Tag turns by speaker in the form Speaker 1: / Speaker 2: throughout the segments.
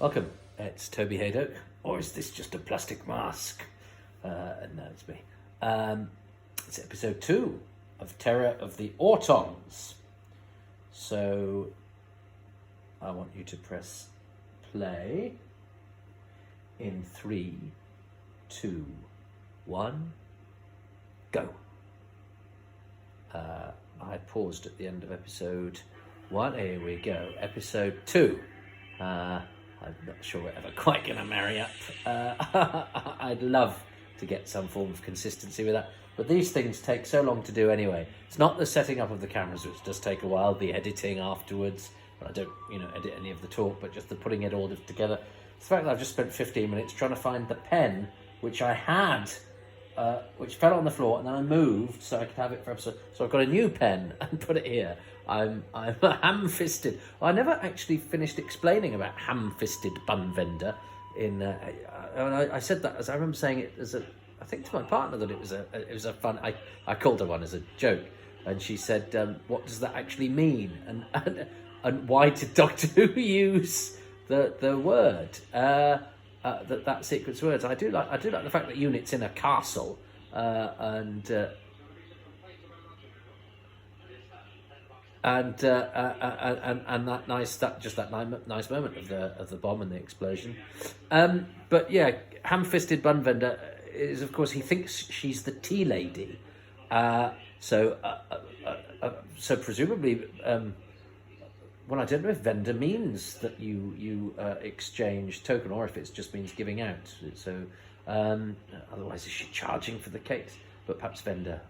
Speaker 1: Welcome, it's Toby Hadoke, or is this just a plastic mask? No, it's me. It's episode 2 of Terror of the Autons. So, I want you to press play in 3, 2, 1, go. I paused at the end of episode 1. Here we go. Episode 2. I'm not sure we're ever quite going to marry up. I'd love to get some form of consistency with that. But these things take so long to do anyway. It's not the setting up of the cameras, which does take a while, the editing afterwards. I don't, edit any of the talk, but just the putting it all together. It's the fact that I've just spent 15 minutes trying to find the pen, which I had, which fell on the floor, and then I moved so I could have it for episode. So I've got a new pen and put it here. I'm ham-fisted. Well, I never actually finished explaining about ham-fisted bun vendor. I said that as I remember saying it as I think to my partner that it was a fun. I called her one as a joke, and she said, "What does that actually mean? And why did Doctor Who use the word that sequence of words?" I do like the fact that Unit's in a castle and that nice moment of the bomb and the explosion. But yeah, ham-fisted bun vendor is, of course, he thinks she's the tea lady. So presumably, well, I don't know if vendor means that you exchange token, or if it just means giving out. So otherwise, is she charging for the cakes? But perhaps vendor.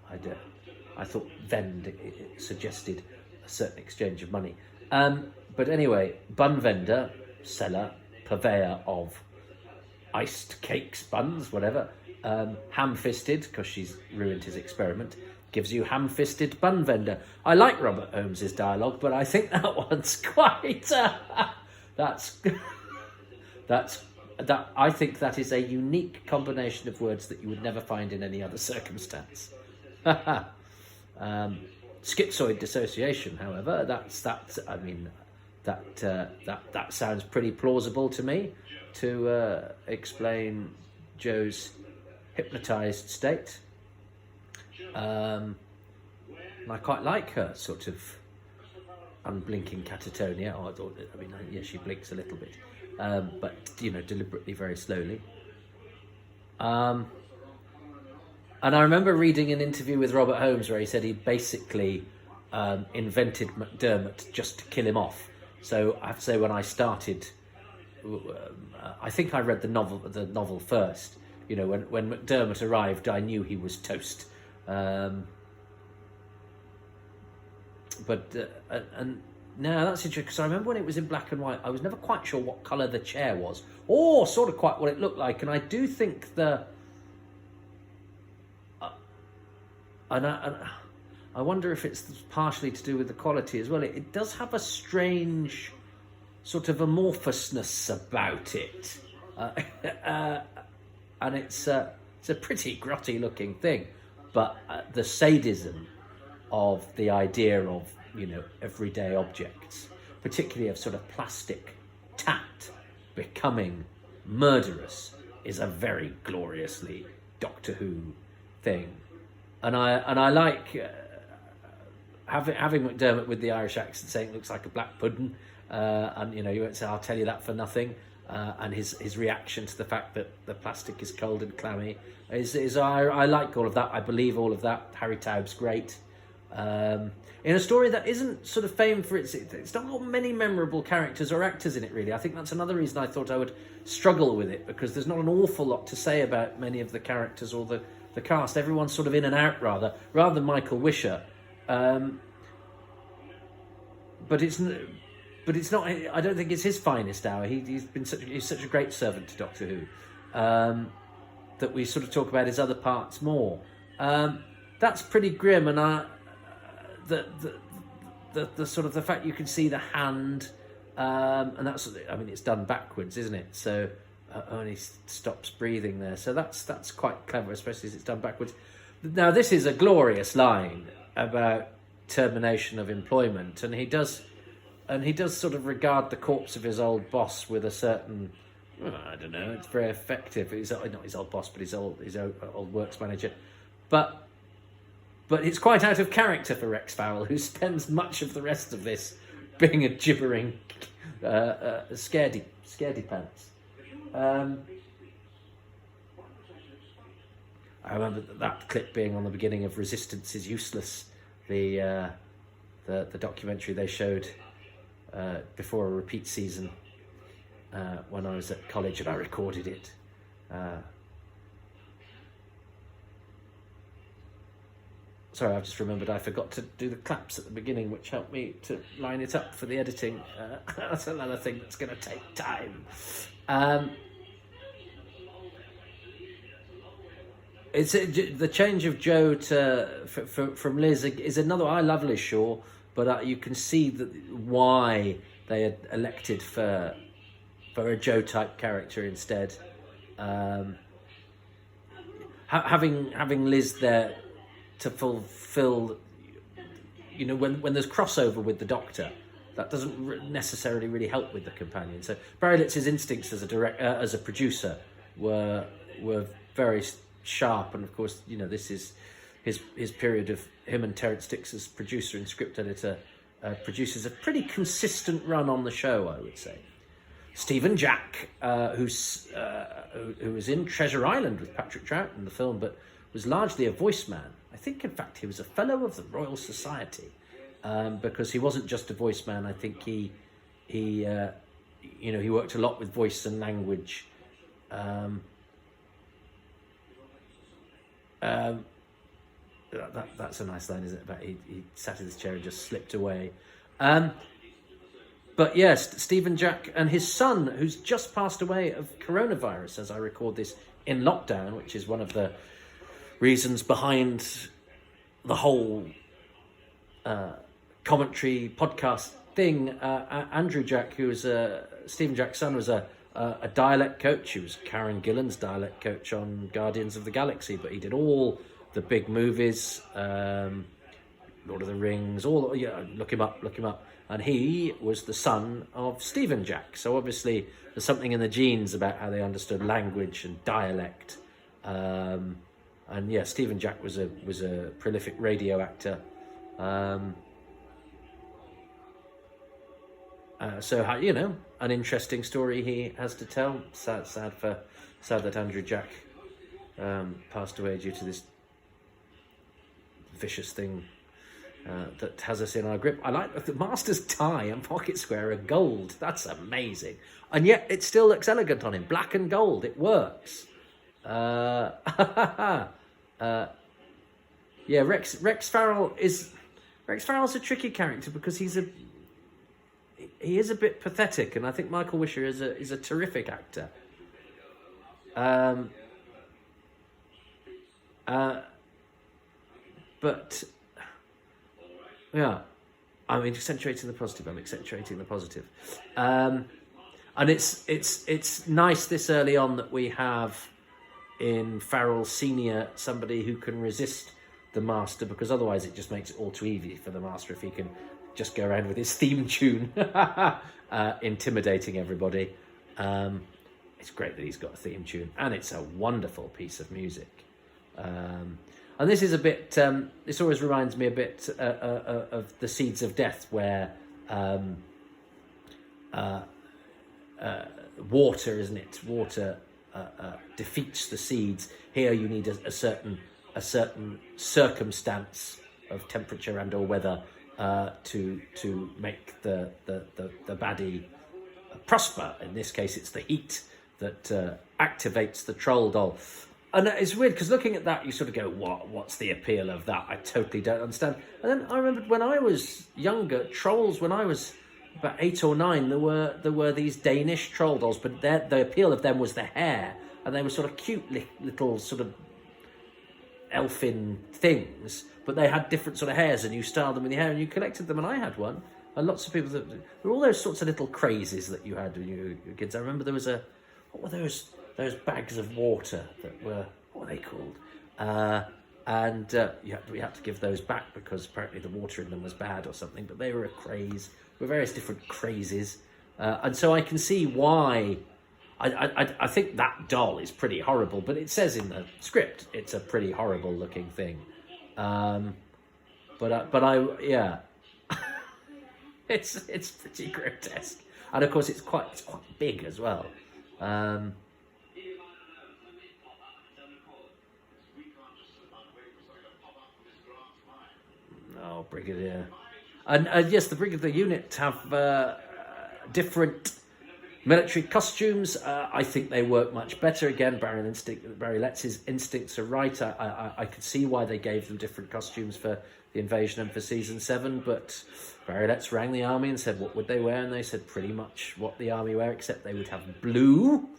Speaker 1: I thought vend it suggested a certain exchange of money. But anyway, bun vendor, seller, purveyor of iced cakes, buns, whatever. Ham-fisted, because she's ruined his experiment, gives you ham-fisted bun vendor. I like Robert Holmes's dialogue, but I think that one's quite... I think that is a unique combination of words that you would never find in any other circumstance. Schizoid dissociation, however, that sounds pretty plausible to me to explain Jo's hypnotized state. And I quite like her sort of unblinking catatonia. She blinks a little bit, but deliberately, very slowly. And I remember reading an interview with Robert Holmes where he said he basically invented McDermott just to kill him off. So I have to say, when I started, I think I read the novel first. When McDermott arrived, I knew he was toast. And now that's interesting, because I remember when it was in black and white, I was never quite sure what colour the chair was, or sort of quite what it looked like. And I do think I wonder if it's partially to do with the quality as well. It does have a strange sort of amorphousness about it, and it's a pretty grotty looking thing. But the sadism of the idea of everyday objects, particularly of sort of plastic tat becoming murderous, is a very gloriously Doctor Who thing. And I like having McDermott with the Irish accent saying it looks like a black pudding, and you won't say, "I'll tell you that for nothing," and his reaction to the fact that the plastic is cold and clammy is I like all of that. I believe all of that. Harry Taub's great. In a story that isn't sort of famed for it's not got many memorable characters or actors in it, really. I think that's another reason I thought I would struggle with it, because there's not an awful lot to say about many of the characters or the cast. Everyone's sort of in and out rather than Michael Wisher. But it's not. I don't think it's his finest hour. He's such a great servant to Doctor Who that we sort of talk about his other parts more. That's pretty grim, and the sort of the fact you can see the hand, and that's, it's done backwards, isn't it? So only stops breathing there. So that's quite clever, especially as it's done backwards. Now this is a glorious line about termination of employment, and he does and he does sort of regard the corpse of his old boss with a certain, I don't know, it's very effective. He's not his old boss, but his old works manager. But it's quite out of character for Rex Farrell, who spends much of the rest of this being a gibbering scaredy pants. I remember that clip being on the beginning of Resistance is Useless, the documentary they showed before a repeat season when I was at college, and I recorded it. Sorry, I've just remembered I forgot to do the claps at the beginning, which helped me to line it up for the editing. That's another thing that's going to take time. It's the change of Joe from Liz is another. I love Liz Shaw, but you can see why they had elected for a Joe type character instead. Having Liz there to fulfill, when there's crossover with the Doctor, that doesn't necessarily really help with the companion. So Barry Litz's instincts as a producer were very sharp, and of course, this is his period of him and Terence Dix as producer and script editor produces a pretty consistent run on the show, I would say. Stephen Jack, who was in Treasure Island with Patrick Troughton in the film, but was largely a voice man. I think, in fact, he was a fellow of the Royal Society, because he wasn't just a voice man. I think he worked a lot with voice and language. That's a nice line, isn't it? About he sat in his chair and just slipped away. But yes, Stephen Jack and his son, who's just passed away of coronavirus as I record this in lockdown, which is one of the reasons behind the whole commentary podcast thing. Andrew Jack, who was Stephen Jack's son, was a dialect coach. He was Karen Gillan's dialect coach on Guardians of the Galaxy, but he did all the big movies, Lord of the Rings, look him up. And he was the son of Stephen Jack. So obviously there's something in the genes about how they understood language and dialect. And yeah, Stephen Jack was a prolific radio actor. So an interesting story he has to tell. Sad that Andrew Jack passed away due to this vicious thing that has us in our grip. I like the Master's tie and pocket square are gold. That's amazing, and yet it still looks elegant on him. Black and gold, it works. Yeah, Rex Farrell's a tricky character because he is a bit pathetic, and I think Michael Wisher is a terrific actor. But yeah, I'm accentuating the positive. And it's nice this early on that we have in Farrell Senior somebody who can resist the Master, because otherwise it just makes it all too easy for the Master if he can just go around with his theme tune intimidating everybody. It's great that he's got a theme tune, and it's a wonderful piece of music. And this is a bit, this always reminds me a bit of The Seeds of Death, where water, isn't it? Water defeats the seeds. Here you need a certain circumstance of temperature and or weather to make the baddie prosper. In this case, it's the heat that activates the troll doll. And it's weird, because looking at that, you sort of go, what's the appeal of that? I totally don't understand. And then I remembered when I was younger, trolls, when I was about 8 or 9, there were these Danish troll dolls, but the appeal of them was the hair, and they were sort of cute little sort of elfin things, but they had different sort of hairs, and you styled them with your hair, and you collected them, and I had one. And lots of people, there were all those sorts of little crazes that you had when you were kids. I remember there was what were those bags of water that were, what were they called? We had to give those back because apparently the water in them was bad or something, but they were a craze with various different crazes. And so I can see why. I think that doll is pretty horrible, but it says in the script it's a pretty horrible looking thing. Yeah, it's pretty grotesque, and of course it's quite big as well. Oh, Brigadier, and yes, the Brigadier unit have different military costumes. I think they work much better. Again, Barry Letts's instincts are right. I could see why they gave them different costumes for the invasion and for season 7, but Barry Letts rang the army and said what would they wear, and they said pretty much what the army wear, except they would have blue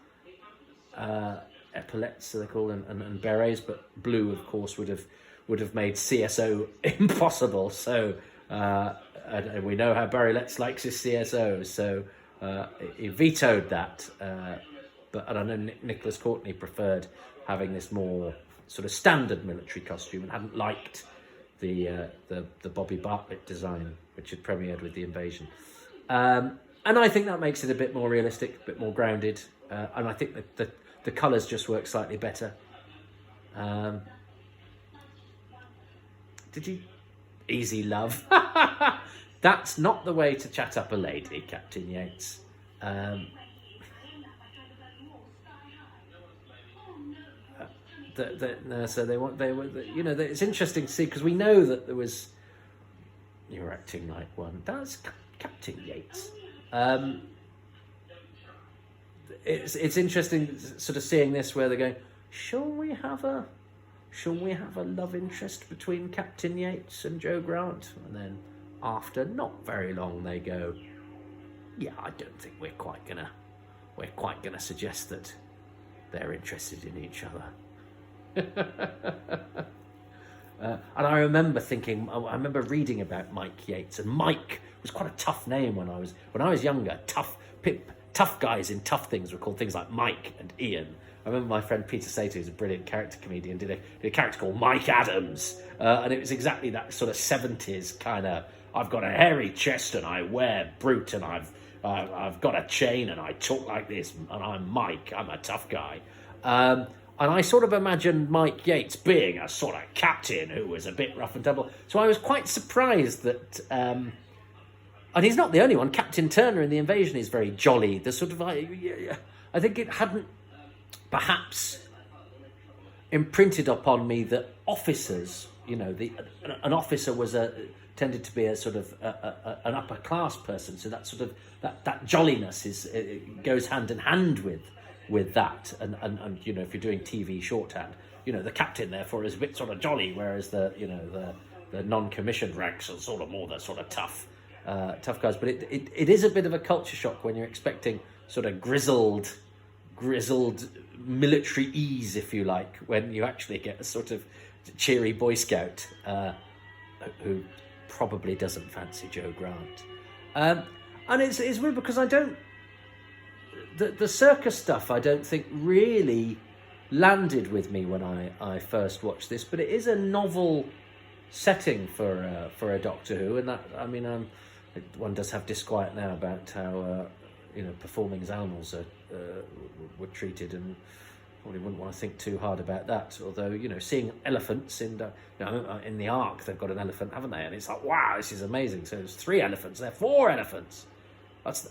Speaker 1: epaulettes, so they call them, and berets, but blue, of course, would have made CSO impossible. So and we know how Barry Letts likes his CSO, so he vetoed that. But I know Nicholas Courtney preferred having this more sort of standard military costume and hadn't liked the Bobby Bartlett design, which had premiered with the invasion. And I think that makes it a bit more realistic, a bit more grounded, and I think that the colours just work slightly better. Did you... Easy, love. That's not the way to chat up a lady, Captain Yates. So they were, you know, it's interesting to see, because we know that there was... You're acting like one. That's Captain Yates. It's interesting sort of seeing this where they're going, shall we have a love interest between Captain Yates and Joe Grant? And then after not very long they go, yeah, I don't think we're quite gonna suggest that they're interested in each other. And I remember thinking, I remember reading about Mike Yates, and Mike was quite a tough name when I was younger. Tough guys in tough things were called things like Mike and Ian. I remember my friend Peter Sato, who's a brilliant character comedian, did a character called Mike Adams, and it was exactly that sort of 70s kind of, I've got a hairy chest and I wear brute and I've got a chain and I talk like this and I'm Mike, I'm a tough guy. And I sort of imagined Mike Yates being a sort of captain who was a bit rough and tumble. So I was quite surprised that, and he's not the only one. Captain Turner in The Invasion is very jolly. The sort of, I think it hadn't perhaps imprinted upon me that officers, you know, an officer was tended to be a sort of an upper class person. So that sort of that jolliness goes hand in hand with that, and you know, if you're doing TV shorthand, you know, the captain therefore is a bit sort of jolly, whereas the non-commissioned ranks are sort of more the sort of tough guys. But it is a bit of a culture shock when you're expecting sort of grizzled military ease, if you like, when you actually get a sort of cheery Boy Scout who probably doesn't fancy Joe Grant. And it's weird because I don't... The circus stuff I don't think really landed with me when I first watched this, but it is a novel setting for a Doctor Who, and that, I mean, one does have disquiet now about how performing as animals were treated, and probably wouldn't want to think too hard about that. Although, you know, seeing elephants in the Ark, they've got an elephant, haven't they? And it's like, wow, this is amazing. So there's 3 elephants, there are 4 elephants.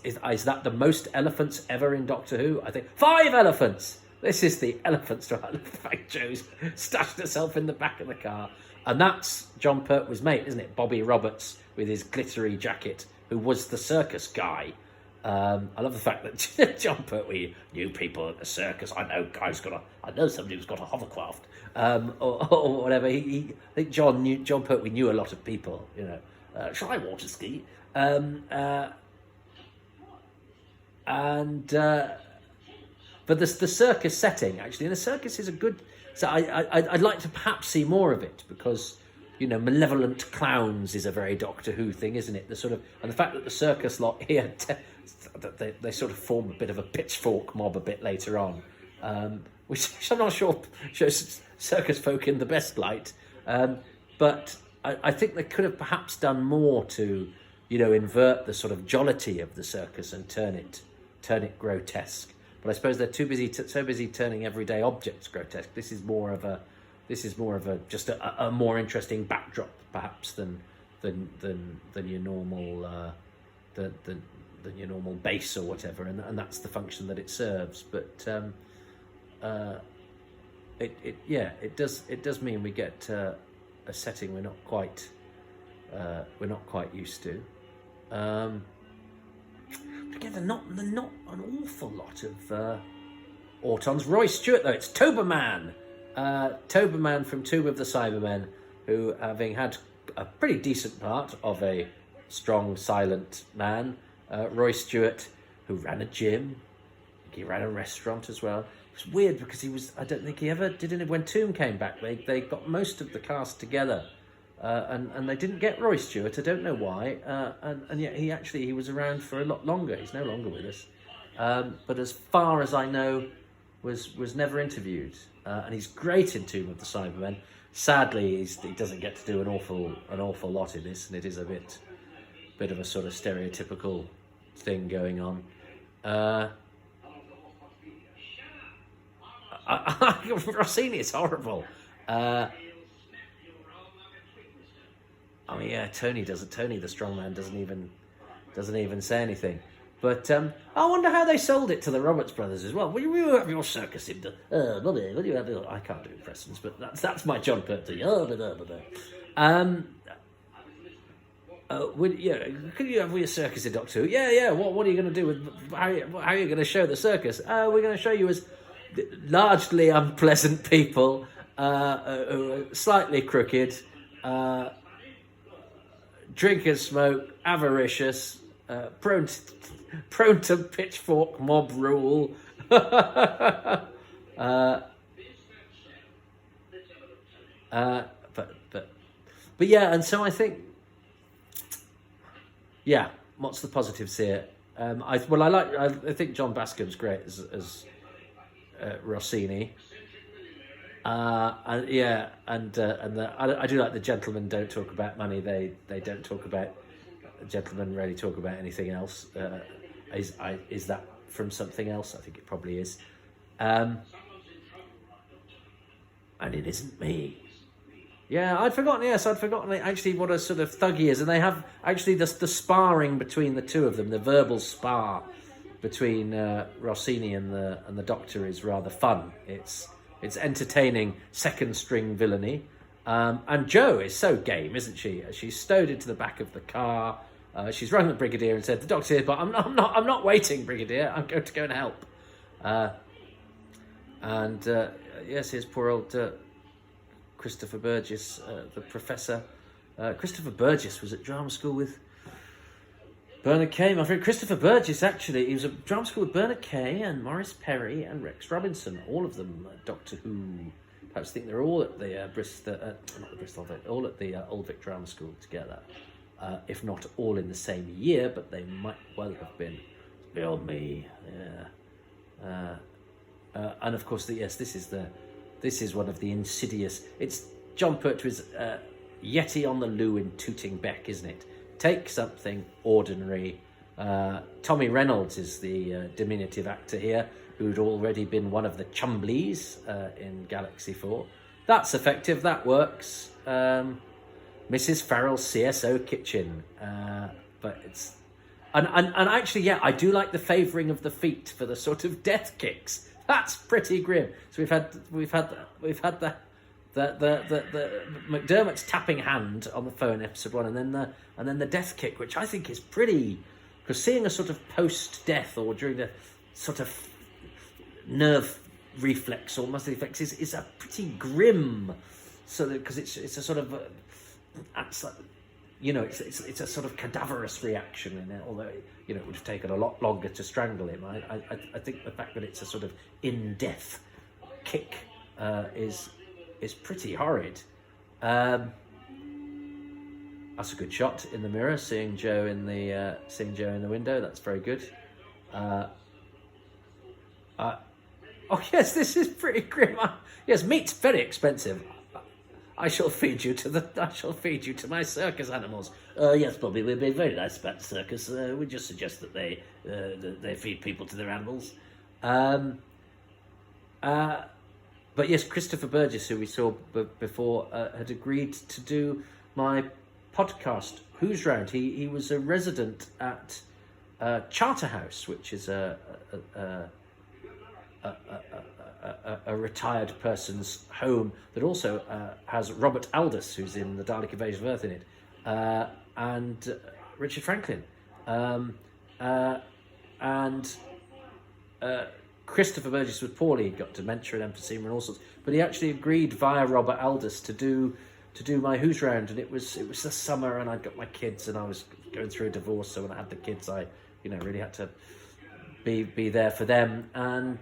Speaker 1: Is that the most elephants ever in Doctor Who? I think 5 elephants. This is the elephants. I love the fact Joe's stashed herself in the back of the car. And that's Jon Pertwee's mate, isn't it? Bobby Roberts with his glittery jacket, who was the circus guy. I love the fact that Jon Pertwee knew people at the circus. I know somebody who's got a hovercraft, or whatever. I think Jon Pertwee knew a lot of people. You know, shall I water ski? But the circus setting, actually, and the circus is a good... So I'd like to perhaps see more of it, because, you know, malevolent clowns is a very Doctor Who thing, isn't it? And the fact that the circus lot here, they sort of form a bit of a pitchfork mob a bit later on, which I'm not sure shows circus folk in the best light. But I think they could have perhaps done more to you know, invert the sort of jollity of the circus and turn it grotesque. But I suppose they're too busy, so busy turning everyday objects grotesque. This is more of a just a more interesting backdrop, perhaps, than your normal than your normal base or whatever, and that's the function that it serves. But it does mean we get a setting we're not quite used to. Again, they're not an awful lot of Autons. Roy Stewart, though, it's Toberman. Toberman from Tomb of the Cybermen, who, having had a pretty decent part of a strong, silent man, Roy Stewart, who ran a gym, he ran a restaurant as well. It was weird because I don't think he ever did it when Tomb came back. They got most of the cast together, and they didn't get Roy Stewart. I don't know why, and yet he was around for a lot longer. He's no longer with us, but as far as I know, was never interviewed. And he's great in Tomb of the Cybermen. Sadly, he doesn't get to do an awful lot in this, and it is a bit of a sort of stereotypical thing going on. Rossini is horrible. I mean, yeah, Tony the strongman doesn't even say anything. But I wonder how they sold it to the Roberts brothers as well. Will you have your circus in the... will you have your... I can't do impressions, but that's my Jon Pertwee. Could you have your circus in Doctor Who? Yeah. What are you going to do with... How are you going to show the circus? We're going to show you as largely unpleasant people, slightly crooked, drink and smoke, avaricious, prone to pitchfork mob rule. But yeah, and so I think, yeah, what's the positives here? I think John Bascom's great as Rossini. I do like the gentlemen don't talk about money. They don't talk about... Gentlemen rarely talk about anything else. Is that from something else? I think it probably is. And it isn't me. Yeah, I'd forgotten actually what a sort of thug he is. And they have actually the sparring between the two of them, the verbal spar between Rossini and the Doctor is rather fun. It's entertaining second string villainy. And Jo is so game, isn't she? She's stowed into the back of the car. She's rung the Brigadier and said, "The Doctor's here, but I'm not waiting, Brigadier. I'm going to go and help." Yes, here's poor old Christopher Burgess, the professor. Christopher Burgess was at drama school with Bernard Kay. My friend Christopher Burgess, actually, he was at drama school with Bernard Kay and Maurice Perry and Rex Robinson. All of them Doctor Who. Perhaps think they're all at the all at the Old Vic Drama School together, if not all in the same year, but they might well have been. Beyond me, yeah. And of course, this is one of the insidious. It's Jon Pertwee's Yeti on the loo in Tooting Bec, isn't it? Take something ordinary. Tommy Reynolds is the diminutive actor here, who'd already been one of the Chumbleys in Galaxy 4. That's effective, that works. Mrs. Farrell's CSO kitchen. But it's... And actually, yeah, I do like the favouring of the feet for the sort of death kicks. That's pretty grim. So we've had the McDermott's tapping hand on the phone, episode 1, and then the death kick, which I think is pretty... Because seeing a sort of post-death or during the sort of nerve reflex or muscle reflex is a pretty grim, so because it's a sort of it's a sort of cadaverous reaction in it, although it would have taken a lot longer to strangle him. I think the fact that it's a sort of in-death kick is pretty horrid. That's a good shot in the mirror, seeing Jo in the window. That's very good. Oh yes, this is pretty grim. Yes, meat's very expensive. I shall feed you to my circus animals. Yes, Bobby, we're being very nice about the circus. We just suggest that they feed people to their animals. But yes, Christopher Burgess, who we saw before, had agreed to do my podcast, Who's Round. He was a resident at Charterhouse, which is a retired person's home that also has Robert Aldous, who's in the Dalek Invasion of Earth in it, and Richard Franklin. Christopher Burgess was poorly, he got dementia and emphysema and all sorts, but he actually agreed via Robert Aldous to do my Who's Round, and it was the summer, and I'd got my kids, and I was going through a divorce, so when I had the kids, I really had to be there for them, and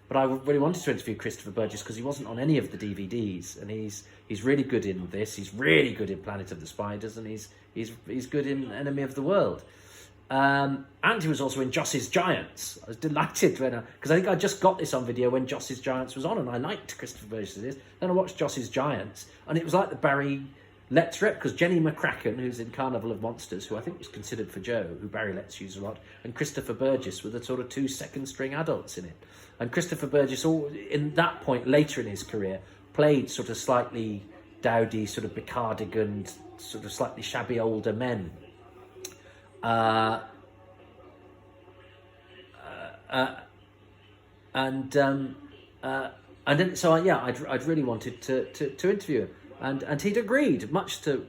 Speaker 1: but I really wanted to interview Christopher Burgess because he wasn't on any of the DVDs, and he's really good in this. He's really good in Planet of the Spiders, and he's good in Enemy of the World. And he was also in Joss's Giants. I was delighted because I think I just got this on video when Joss's Giants was on, and I liked Christopher Burgess. Then I watched Joss's Giants, and it was like the Barry Letts rep, because Jenny McCracken, who's in Carnival of Monsters, who I think was considered for Joe, who Barry Letts used a lot, and Christopher Burgess were the sort of 2 second-string adults in it. And Christopher Burgess, in that point later in his career, played sort of slightly dowdy, sort of becardiganed, sort of slightly shabby older men. And then, so I'd really wanted to interview him, and he'd agreed, much to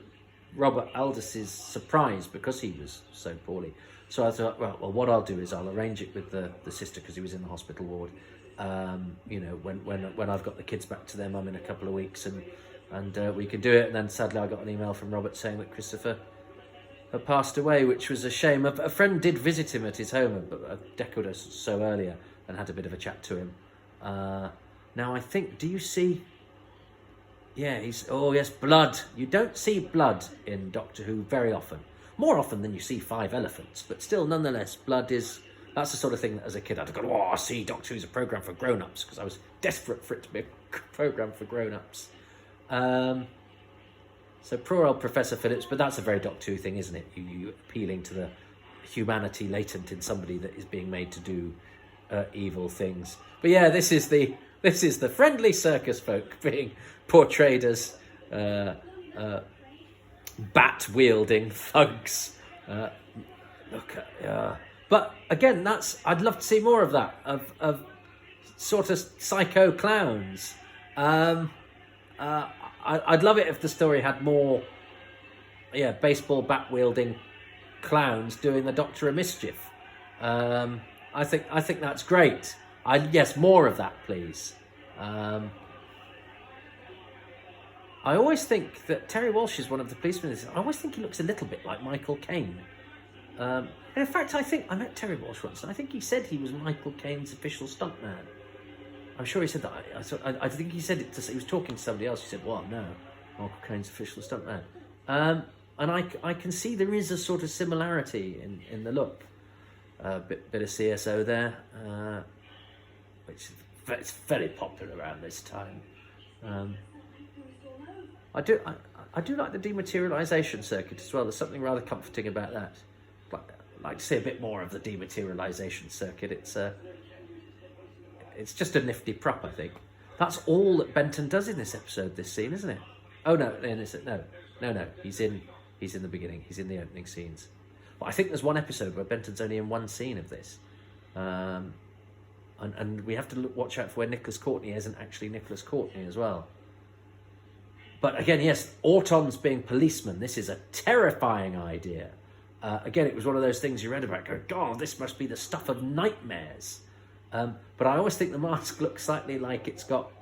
Speaker 1: Robert Aldous's surprise, because he was so poorly. So I thought, well, what I'll do is I'll arrange it with the sister, because he was in the hospital ward. When I've got the kids back to their mum in a couple of weeks, and we can do it. And then sadly, I got an email from Robert saying that Christopher had passed away, which was a shame. A friend did visit him at his home a decade or so earlier and had a bit of a chat to him. Now I think, do you see? Yeah, blood. You don't see blood in Doctor Who very often. More often than you see 5 elephants, but still, nonetheless, blood is... That's the sort of thing that as a kid I'd go, I see Doctor Who's a programme for grown-ups, because I was desperate for it to be a programme for grown-ups. So poor old Professor Phillips, but that's a very Doctor Who thing, isn't it? You appealing to the humanity latent in somebody that is being made to do evil things. But yeah, this is the friendly circus folk being portrayed as bat-wielding thugs. But again, I'd love to see more of that, of sort of psycho clowns. I'd love it if the story had more, baseball bat-wielding clowns doing the Doctor a mischief. I think that's great. Yes, more of that, please. I always think that Terry Walsh is one of the policemen. I always think he looks a little bit like Michael Caine. And in fact, I think I met Terry Walsh once, and I think he said he was Michael Caine's official stuntman. I'm sure he said that. I think he said it he was talking to somebody else. He said, "What? No, Michael Caine's official stuntman." And I can see there is a sort of similarity in the look. Bit of CSO there, which is very popular around this time. I do like the dematerialisation circuit as well. There's something rather comforting about that. I'd like to see a bit more of the dematerialisation circuit. It's just a nifty prop, I think. That's all that Benton does in this episode, this scene, isn't it? Oh no, no. He's in the beginning. He's in the opening scenes. But I think there's one episode where Benton's only in one scene of this, and we have to watch out for where Nicholas Courtney isn't actually Nicholas Courtney as well. But again, yes, Autons being policemen, this is a terrifying idea. Again, it was one of those things you read about, going, God, this must be the stuff of nightmares. But I always think the mask looks slightly like it's got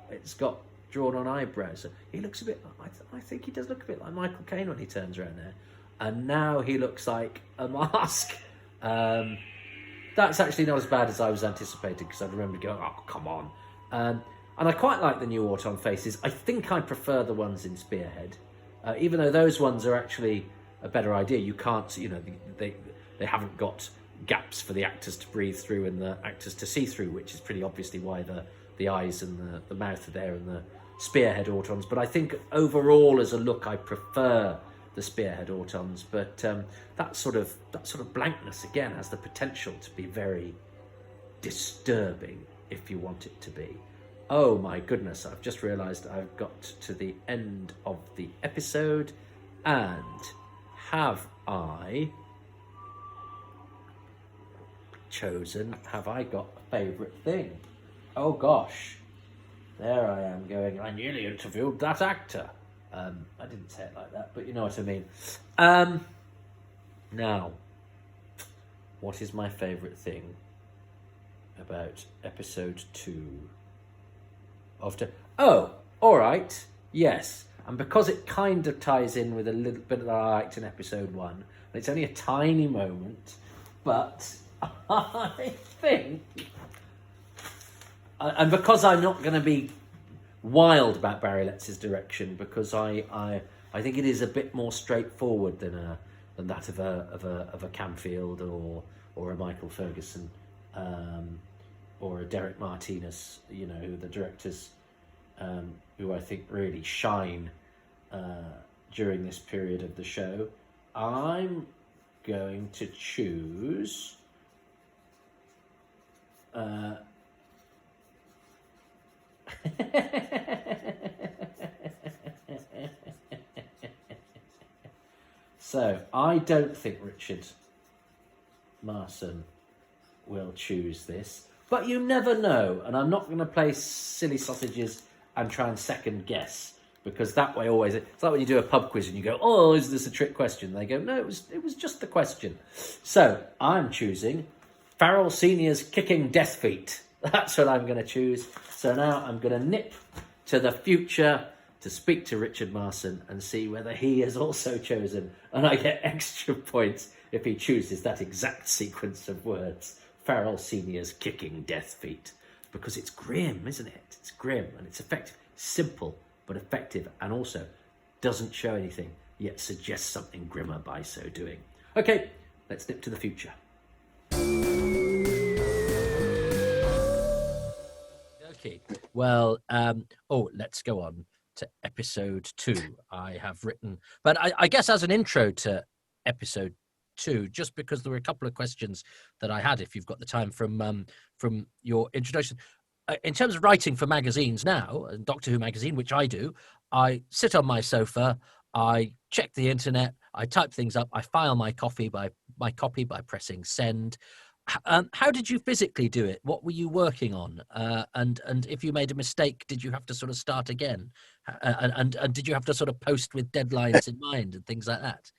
Speaker 1: drawn on eyebrows. So he looks a bit. I think he does look a bit like Michael Caine when he turns around there. And now he looks like a mask. That's actually not as bad as I was anticipating, because I remember going, oh, come on. And I quite like the new Auton faces. I think I prefer the ones in Spearhead, even though those ones are actually a better idea. You can't, they haven't got gaps for the actors to breathe through and the actors to see through, which is pretty obviously why the eyes and the mouth are there and spearhead Autons, but I think overall as a look I prefer the spearhead Autons. But that sort of blankness again has the potential to be very disturbing if you want it to be. Oh my goodness, I've just realised I've got to the end of the episode, and have I got a favourite thing? Oh gosh, there I am going, I nearly interviewed that actor. I didn't say it like that, but you know what I mean. Now, what is my favourite thing about episode 2 of oh, all right, yes, and because it kind of ties in with a little bit that I liked in episode 1, and it's only a tiny moment, but I think, and because I'm not going to be wild about Barry Letts's direction, because I think it is a bit more straightforward than that of a Camfield or a Michael Ferguson, or a Derek Martinez, you know, the directors who I think really shine during this period of the show. I'm going to choose so I don't think Richard Marson will choose this, but you never know, and I'm not going to play silly sausages and try and second guess, because that way always, it's like when you do a pub quiz and you go, oh, is this a trick question? They go, no, it was just the question. So I'm choosing Farrell Senior's Kicking Death Feet. That's what I'm going to choose. So now I'm going to nip to the future to speak to Richard Marson and see whether he has also chosen, and I get extra points if he chooses that exact sequence of words, Farrell Senior's Kicking Death Feet, because it's grim, isn't it? It's grim and it's effective, simple but effective, and also doesn't show anything, yet suggests something grimmer by so doing. Okay, let's nip to the future. Okay, well, let's go on to episode 2. I have written, but I guess as an intro to episode 2, just because there were a couple of questions that I had, if you've got the time, from your introduction. In terms of writing for magazines now, Doctor Who magazine, which I do, I sit on my sofa, I check the internet, I type things up, I file my copy by pressing send. How did you physically do it? What were you working on? And if you made a mistake, did you have to sort of start again? And did you have to sort of post with deadlines in mind and things like that?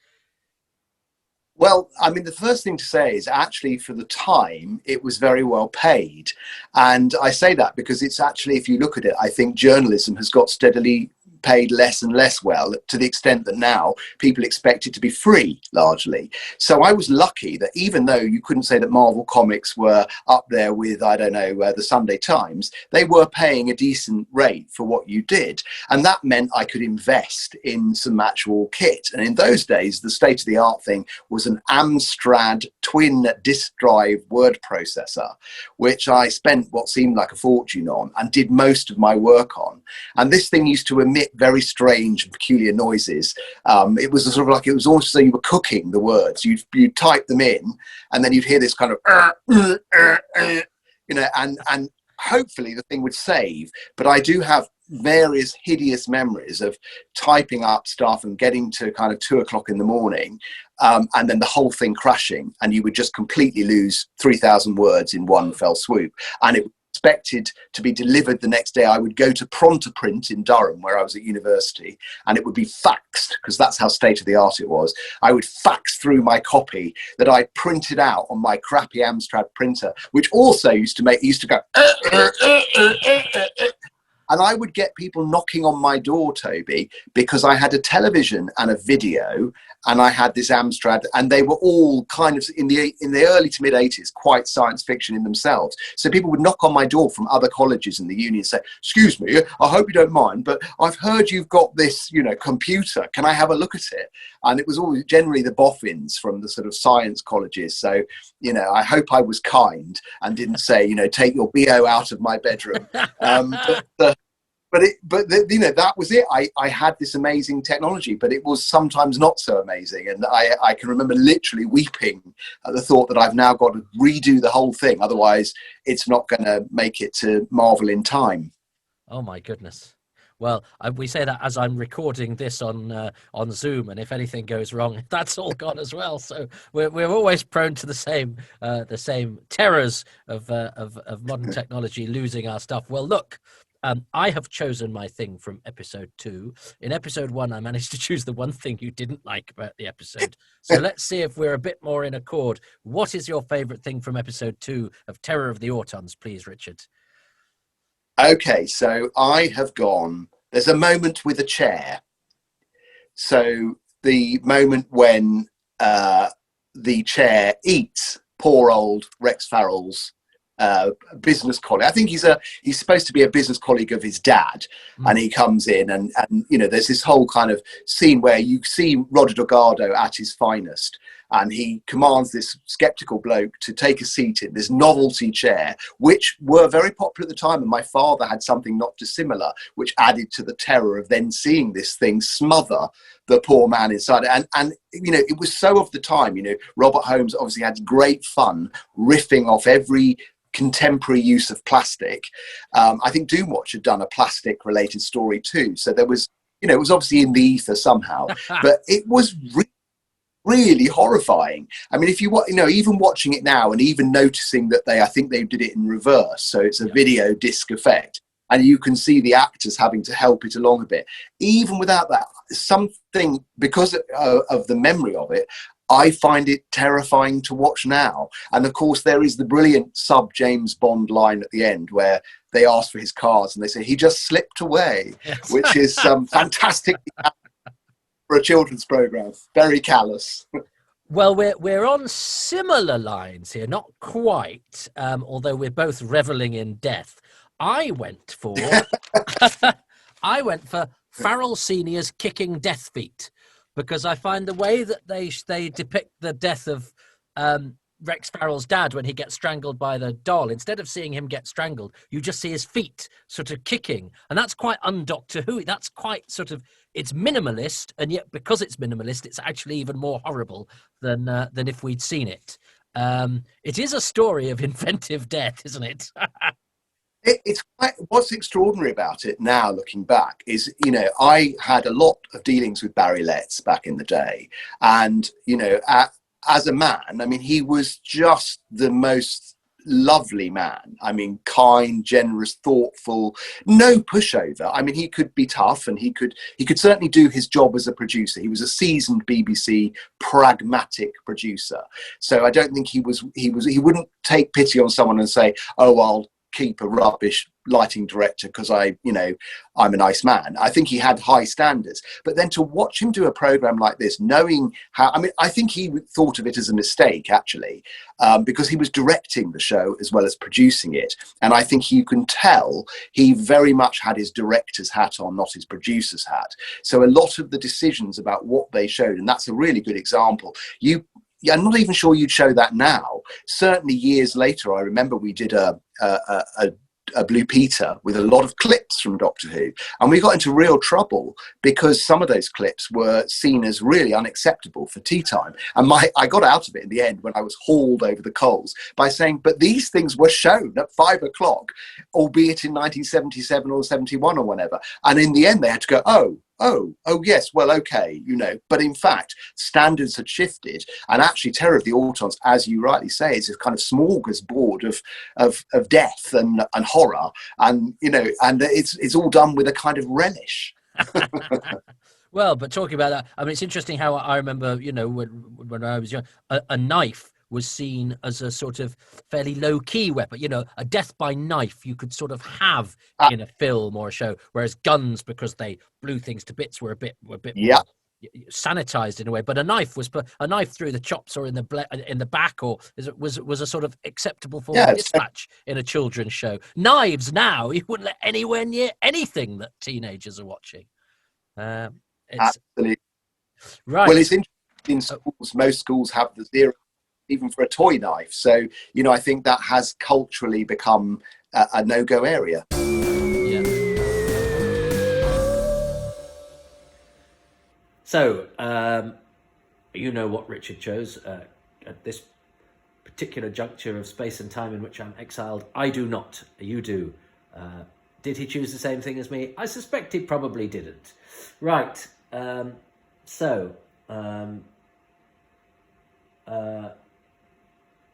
Speaker 2: Well, I mean, the first thing to say is actually for the time, it was very well paid. And I say that because it's actually, if you look at it, I think journalism has got steadily paid less and less well, to the extent that now people expect it to be free largely. So I was lucky that even though you couldn't say that Marvel Comics were up there with, I don't know, the Sunday Times, they were paying a decent rate for what you did. And that meant I could invest in some actual kit. And in those days, the state of the art thing was an Amstrad twin disk drive word processor, which I spent what seemed like a fortune on and did most of my work on. And this thing used to emit very strange and peculiar noises. It was sort of like, it was almost as though you were cooking the words. You'd type them in, and then you'd hear this kind of, you know, and hopefully the thing would save. But I do have various hideous memories of typing up stuff and getting to kind of 2 o'clock in the morning, and then the whole thing crashing, and you would just completely lose 3,000 words in one fell swoop. And it expected to be delivered the next day. I would go to Prontoprint in Durham, where I was at university, and it would be faxed, because that's how state of the art it was. I would fax through my copy that I printed out on my crappy Amstrad printer, which also used to go and I would get people knocking on my door, Toby, because I had a television and a video, and I had this Amstrad, and they were all kind of in the early to mid 80s, quite science fiction in themselves. So people would knock on my door from other colleges in the uni and say, "Excuse me, I hope you don't mind, but I've heard you've got this, you know, computer. Can I have a look at it?" And it was always generally the boffins from the sort of science colleges. So, you know, I hope I was kind and didn't say, you know, "Take your BO out of my bedroom." But you know, that was it. I had this amazing technology, but it was sometimes not so amazing. And I can remember literally weeping at the thought that I've now got to redo the whole thing. Otherwise, it's not going to make it to Marvel in time.
Speaker 1: Oh my goodness. Well, we say that as I'm recording this on Zoom, and if anything goes wrong, that's all gone as well. So we're always prone to the same terrors of modern technology losing our stuff. Well, look, I have chosen my thing from episode 2. In episode 1, I managed to choose the one thing you didn't like about the episode. So let's see if we're a bit more in accord. What is your favourite thing from episode 2 of Terror of the Autons, please, Richard?
Speaker 2: Okay, so I have gone, there's a moment with a chair. So the moment when the chair eats poor old Rex Farrell's business colleague. I think he's supposed to be a business colleague of his dad, and he comes in and you know, there's this whole kind of scene where you see Roger Delgado at his finest, and he commands this skeptical bloke to take a seat in this novelty chair, which were very popular at the time, and my father had something not dissimilar, which added to the terror of then seeing this thing smother the poor man inside it. And you know, it was so of the time. You know, Robert Holmes obviously had great fun riffing off every contemporary use of plastic. I think Doomwatch had done a plastic related story too, so there was, you know, it was obviously in the ether somehow. But it was really horrifying. I mean, if you know, even watching it now and even noticing that I think they did it in reverse, so it's a video disc effect, and you can see the actors having to help it along a bit. Even without that, something, because of the memory of it, I find it terrifying to watch now. And of course, there is the brilliant James Bond line at the end where they ask for his cards and they say, he just slipped away, yes. Which is fantastic for a children's program. Very callous.
Speaker 1: Well, we're on similar lines here, not quite, although we're both reveling in death. I went for Farrell Senior's kicking death feet, because I find the way that they depict the death of Rex Farrell's dad when he gets strangled by the doll, instead of seeing him get strangled, you just see his feet sort of kicking. And that's quite un-Doctor Who. That's quite sort of, it's minimalist, and yet because it's minimalist, it's actually even more horrible than if we'd seen it. It is a story of inventive death, isn't it?
Speaker 2: It's quite, what's extraordinary about it now, looking back, is, you know, I had a lot of dealings with Barry Letts back in the day, and, you know, as a man, I mean, he was just the most lovely man. I mean, kind, generous, thoughtful, no pushover. I mean, he could be tough, and he could certainly do his job as a producer. He was a seasoned BBC pragmatic producer, so I don't think he wouldn't take pity on someone and say, oh, I'll keep a rubbish lighting director because I'm a nice man. I think he had high standards. But then to watch him do a program like this, knowing how, I mean, I think he thought of it as a mistake, actually, because he was directing the show as well as producing it. And I think you can tell he very much had his director's hat on, not his producer's hat. So a lot of the decisions about what they showed, and that's a really good example. I'm not even sure you'd show that now. Certainly years later, I remember we did a Blue Peter with a lot of clips from Doctor Who, and we got into real trouble because some of those clips were seen as really unacceptable for tea time. And I got out of it in the end when I was hauled over the coals by saying, but these things were shown at 5 o'clock, albeit in 1977 or 71 or whatever. And in the end, they had to go, oh, yes, well, okay, you know. But in fact, standards had shifted, and actually Terror of the Autons, as you rightly say, is a kind of smorgasbord of death and horror, and, you know, and it's all done with a kind of relish.
Speaker 1: Well, but talking about that, I mean, it's interesting how I remember, you know, when I was young, a knife was seen as a sort of fairly low-key weapon. You know, a death by knife you could sort of have in a film or a show, whereas guns, because they blew things to bits, were a bit
Speaker 2: yeah.
Speaker 1: more sanitized in a way. But a knife through the chops or in the back, or was a sort of acceptable form of dispatch in a children's show. Knives now, you wouldn't let anywhere near anything that teenagers are watching.
Speaker 2: Absolutely.
Speaker 1: Right.
Speaker 2: Well, it's interesting in schools. Most schools have the zero, even for a toy knife. So, you know, I think that has culturally become a no-go area.
Speaker 1: Yeah. So, you know what Richard chose at this particular juncture of space and time in which I'm exiled. I do not. You do. Did he choose the same thing as me? I suspect he probably didn't. Right. I'm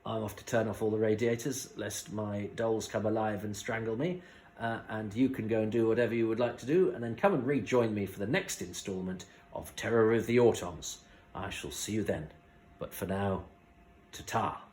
Speaker 1: off to turn off all the radiators, lest my dolls come alive and strangle me. And you can go and do whatever you would like to do, and then come and rejoin me for the next instalment of Terror of the Autons. I shall see you then. But for now, ta-ta.